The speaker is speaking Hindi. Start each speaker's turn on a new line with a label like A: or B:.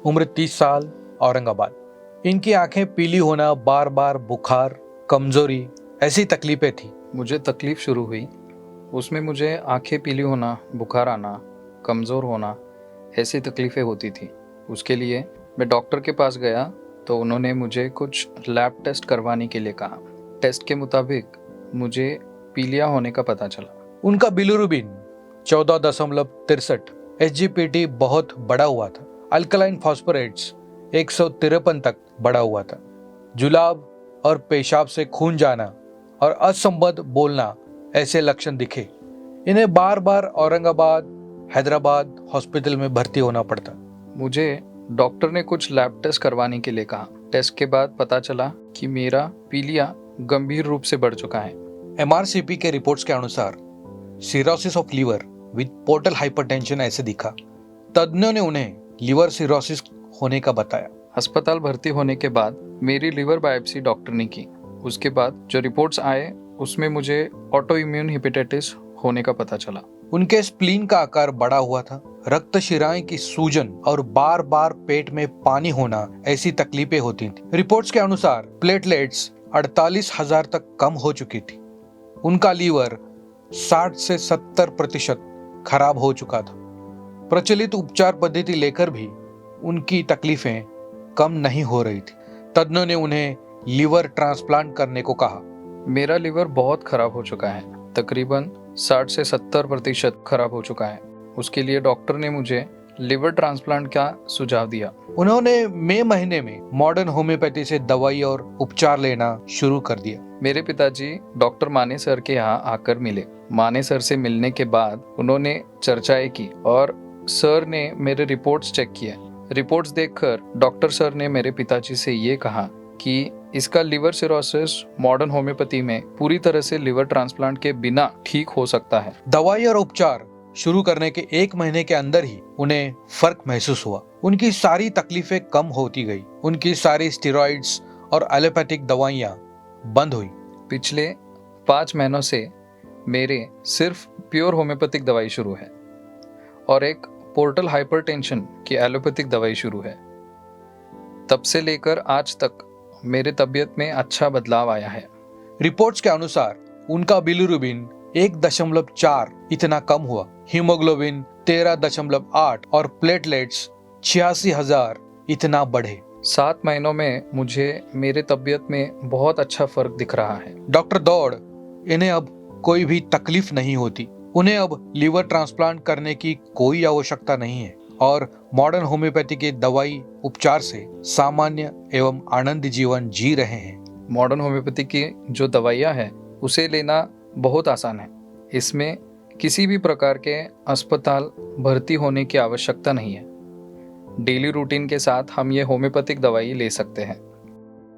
A: उम्र 30 साल, औरंगाबाद। इनकी आंखें पीली होना, बार बार बुखार, कमजोरी, ऐसी तकलीफें थी।
B: मुझे तकलीफ शुरू हुई, उसमें मुझे आंखें पीली होना, बुखार आना, कमज़ोर होना, ऐसी तकलीफ़ें होती थी। उसके लिए मैं डॉक्टर के पास गया तो उन्होंने मुझे कुछ लैब टेस्ट करवाने के लिए कहा। टेस्ट के मुताबिक मुझे पीलिया होने का पता चला।
A: उनका बिलिरुबिन 14.63, एसजीपीटी बहुत बड़ा हुआ था। अल्कलाइन फॉस्फोरेट्स 153 तक बढ़ा हुआ था। जुलाब और पेशाब से खून जाना और असंबद्ध बोलना ऐसे लक्षण दिखे। इन्हें बार बार औरंगाबाद, हैदराबाद हॉस्पिटल में भर्ती होना पड़ता।
B: मुझे डॉक्टर ने कुछ लैब टेस्ट करवाने के लिए कहा। टेस्ट के बाद पता चला कि मेरा पीलिया गंभीर रूप से बढ़ चुका है।
A: एमआरसीपी के रिपोर्ट्स के अनुसार cirrhosis of liver with portal hypertension ऐसे दिखा। तज्ञों ने उन्हें लिवर सिरोसिस होने का बताया।
B: अस्पताल भर्ती होने के बाद मेरी लिवर बायोप्सी डॉक्टर ने की। उसके बाद जो रिपोर्ट्स आए उसमें मुझे ऑटो इम्यून हेपेटाइटिस होने का पता चला।
A: उनके स्प्लीन का आकार बड़ा हुआ था। रक्त शिराएं की सूजन और बार बार पेट में पानी होना ऐसी तकलीफें होती थी। रिपोर्ट्स के अनुसार प्लेटलेट्स 48,000 तक कम हो चुकी थी। उनका लीवर 60 से 70% खराब हो चुका था। प्रचलित उपचार पद्धति लेकर भी उनकी तकलीफें कम नहीं हो रही थी। तज्ञों ने उन्हें लीवर ट्रांसप्लांट करने को कहा।
B: मेरा लीवर बहुत खराब हो चुका है, तकरीबन 60 से 70% खराब हो चुका है। उसके लिए डॉक्टर ने मुझे लिवर ट्रांसप्लांट का सुझाव दिया।
A: उन्होंने मई महीने में मॉडर्न होम्योपैथी से दवाई और उपचार लेना शुरू कर दिया।
B: मेरे पिताजी डॉक्टर माने सर के यहाँ आकर मिले। माने सर से मिलने के बाद उन्होंने चर्चाएं की और सर ने मेरे रिपोर्ट्स चेक किए। रिपोर्ट्स देखकर डॉक्टर सर ने मेरे पिताजी से ये कहा कि इसका लिवर सिरोसिस मॉडर्न होम्योपैथी में पूरी तरह से लिवर ट्रांसप्लांट के बिना ठीक हो सकता है।
A: दवाई और उपचार शुरू करने के 1 महीने के अंदर ही उन्हें फर्क महसूस हुआ। उनकी सारी तकलीफें कम होती गई। उनकी सारी स्टेरॉइड्स और एलोपैथिक दवाइयां बंद हुई।
B: पिछले 5 महीनों से मेरे सिर्फ प्योर होम्योपैथिक दवाई शुरू है और एक पोर्टल हाइपरटेंशन की एलोपैथिक दवाई शुरू है। तब से लेकर आज तक मेरे तबीयत में अच्छा बदलाव आया है।
A: रिपोर्ट्स के अनुसार उनका बिलिरुबिन 1.4 इतना कम हुआ, हीमोग्लोबिन 13.8 और प्लेटलेट्स 86,000 इतना बढ़े।
B: 7 महीनों में मुझे मेरे तबीयत में बहुत अच्छा फर्क दिख रहा है।
A: डॉक्टर दौड़, इन्हें अब कोई भी तकलीफ नहीं होती। उन्हें अब लिवर ट्रांसप्लांट करने की कोई आवश्यकता नहीं है और मॉडर्न होम्योपैथी के दवाई उपचार से सामान्य एवं आनंदी जीवन जी रहे हैं।
B: मॉडर्न होम्योपैथी की जो दवाइयाँ हैं उसे लेना बहुत आसान है। इसमें किसी भी प्रकार के अस्पताल भर्ती होने की आवश्यकता नहीं है। डेली रूटीन के साथ हम ये होम्योपैथिक दवाई ले सकते हैं।